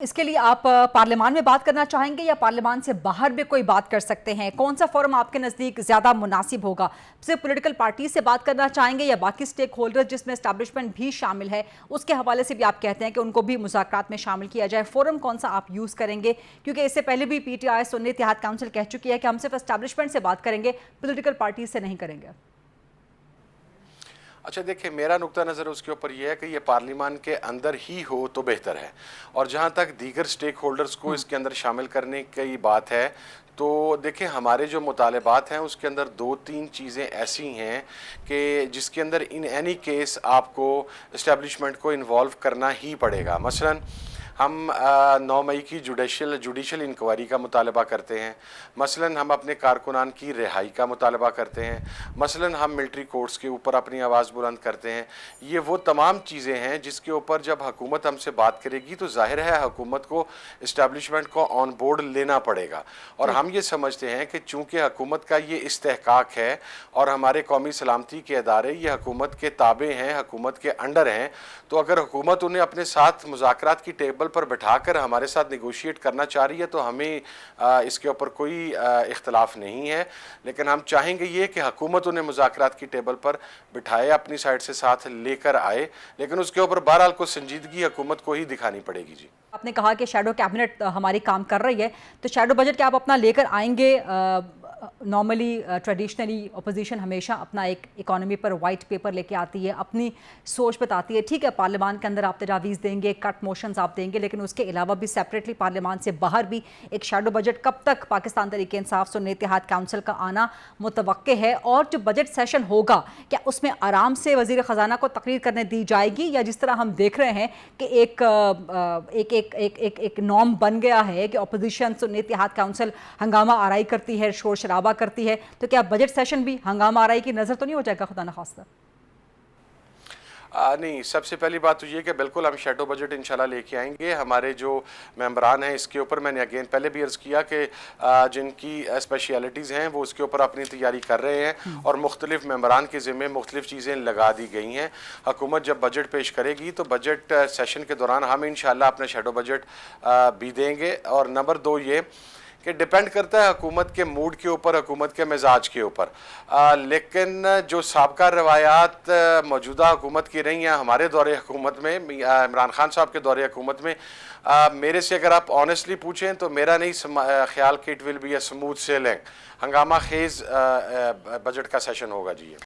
इसके लिए आप पार्लियामान में बात करना चाहेंगे या पार्लियामान से बाहर भी कोई बात कर सकते हैं? कौन सा फोरम आपके नज़दीक ज़्यादा मुनासिब होगा? सिर्फ पॉलिटिकल पार्टी से बात करना चाहेंगे या बाकी स्टेक होल्डर जिसमें एस्टैब्लिशमेंट भी शामिल है उसके हवाले से भी आप कहते हैं कि उनको भी मुज़ाकरात में शामिल किया जाए? फोरम कौन सा आप यूज़ करेंगे? क्योंकि इससे पहले भी PTI सुन्नी इत्तेहाद काउंसिल कह चुकी है कि हम सिर्फ एस्टैब्लिशमेंट से बात करेंगे, पॉलिटिकल पार्टी से नहीं करेंगे। अच्छा देखिए, मेरा नुक्ता नज़र उसके ऊपर यह है कि ये पार्लियामान के अंदर ही हो तो बेहतर है। और जहाँ तक दीगर स्टेक होल्डर्स को इसके अंदर शामिल करने की बात है, तो देखिए हमारे जो मुतालबात हैं उसके अंदर 2-3 चीज़ें ऐसी हैं कि जिसके अंदर इन एनी केस आपको इस्टेब्लिशमेंट को इन्वॉल्व करना ही पड़ेगा। मसलन हम 9 मई की जुडिशल इंक्वायरी का मुतालबा करते हैं। मसलन हम अपने कारकुनान की रिहाई का मुतालबा करते हैं। मसलन हम मिलिट्री कोर्ट्स के ऊपर अपनी आवाज़ बुलंद करते हैं। ये वो तमाम चीज़ें हैं जिसके ऊपर जब हुकूमत हमसे बात करेगी तो ज़ाहिर है हुकूमत को इस्टेब्लिशमेंट को ऑन बोर्ड लेना पड़ेगा। और हम ये समझते हैं कि चूँकि हुकूमत का ये इस्तेहकाक है और हमारे कौमी सलामती के अदारे ये हुकूमत के ताबे हैं, हुकूमत के अंडर हैं, तो अगर हुकूमत उन्हें अपने साथ मुज़ाकरात की टेबल पर बिठाकर हमारे साथ निगोशिएट करना चाह रही है तो हमें इसके ऊपर कोई इख्तलाफ नहीं है। लेकिन हम चाहेंगे ये कि हुकूमत उन्हें मुज़ाकरात की टेबल पर बिठाए, अपनी साइड से साथ लेकर आए, लेकिन उसके ऊपर बहरहाल को संजीदगी हुकूमत को ही दिखानी पड़ेगी। जी, आपने कहा कि शैडो कैबिनेट हमारी काम कर रही है, तो शैडो बजट क्या आप अपना लेकर आएंगे? नॉर्मली ट्रेडिशनली अपोजिशन हमेशा अपना एक इकोनॉमी पर वाइट पेपर लेके आती है, अपनी सोच बताती है। ठीक है, पार्लियामान के अंदर आप तजावीज़ देंगे, कट मोशंस आप देंगे, लेकिन उसके अलावा भी सेपरेटली पार्लियामान से बाहर भी एक शैडो बजट कब तक पाकिस्तान तहरीक इंसाफ सुन्नी इत्तेहाद काउंसिल का आना मुतवक्के है? और जो बजट सेशन होगा क्या उसमें आराम से वज़ीर ख़जाना को तकरीर करने दी जाएगी, या जिस तरह हम देख रहे हैं कि एक नॉर्म बन गया है कि अपोजिशन सुन्नी इत्तेहाद काउंसिल हंगामा आराई करती है, शोर शराबा करती है, तो क्या बजट सेशन भी हंगामा आराई की नजर तो नहीं हो जाएगा खुदा न खास्ता? नहीं, सबसे पहली बात तो ये कि बिल्कुल हम शैडो बजट इंशाल्लाह लेके आएंगे। हमारे जो मेंबरान हैं इसके ऊपर मैंने अगेन पहले भी अर्ज़ किया कि जिनकी स्पेशलिटीज़ हैं वो उसके ऊपर अपनी तैयारी कर रहे हैं और मुख्तलिफ मेंबरान के ज़िम्मे मुख्तलिफ चीज़ें लगा दी गई हैं। हुकूमत जब बजट पेश करेगी तो बजट सेशन के दौरान हम इंशाल्लाह अपने शैडो बजट भी देंगे। और नंबर 2 ये कि डिपेंड करता है हुकूमत के मूड के ऊपर, हुकूमत के मिजाज के ऊपर। लेकिन जो साबका रवायात मौजूदा हुकूमत की रही हैं हमारे दौरे हुकूमत में, इमरान खान साहब के दौरे हुकूमत में, मेरे से अगर आप ऑनेस्टली पूछें तो मेरा नहीं ख्याल कि it will be a smooth selling, हंगामा खेज बजट का सेशन होगा। जी,